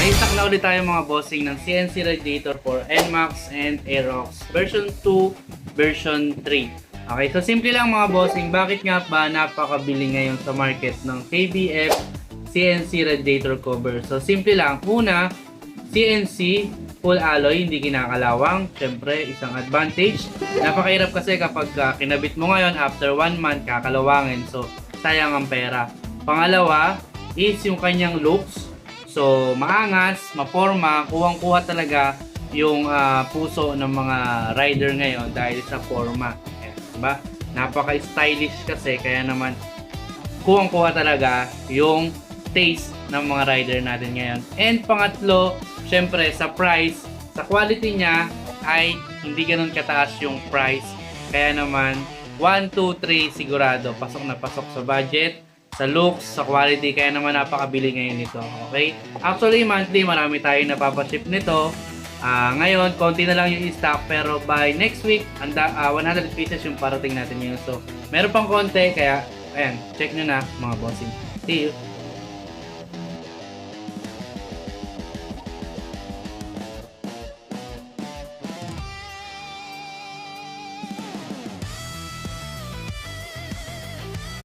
May stock na ulit tayo mga bossing ng CNC radiator for NMAX and Aerox version 2, version 3. Okay, so simple lang mga bossing, bakit nga ba napakabili ngayon sa market ng KBF CNC radiator cover? So simple lang, una, CNC full alloy, hindi kinakalawang. Siyempre, isang advantage. Napakahirap kasi kapag kinabit mo ngayon, after 1 month, kakalawangin. So, sayang ang pera. Pangalawa is yung kanyang looks. So, maangas, maporma, kuwang-kuha talaga yung puso ng mga rider ngayon dahil sa forma. Ayan, diba? Napaka-stylish kasi, kaya naman kuwang-kuha talaga yung taste ng mga rider natin ngayon. And pangatlo, syempre sa price, sa quality niya ay hindi ganun kataas yung price. Kaya naman 1, 2, 3 sigurado pasok na pasok sa budget, sa looks, sa quality, kaya naman napakabili ngayon nito. Okay? Actually monthly marami tayong napapaship nito. Ngayon konti na lang yung stock, pero by next week 100 pieces yung parating natin ngayon. So meron pang konti, kaya ayan, check nyo na mga bossing. See you!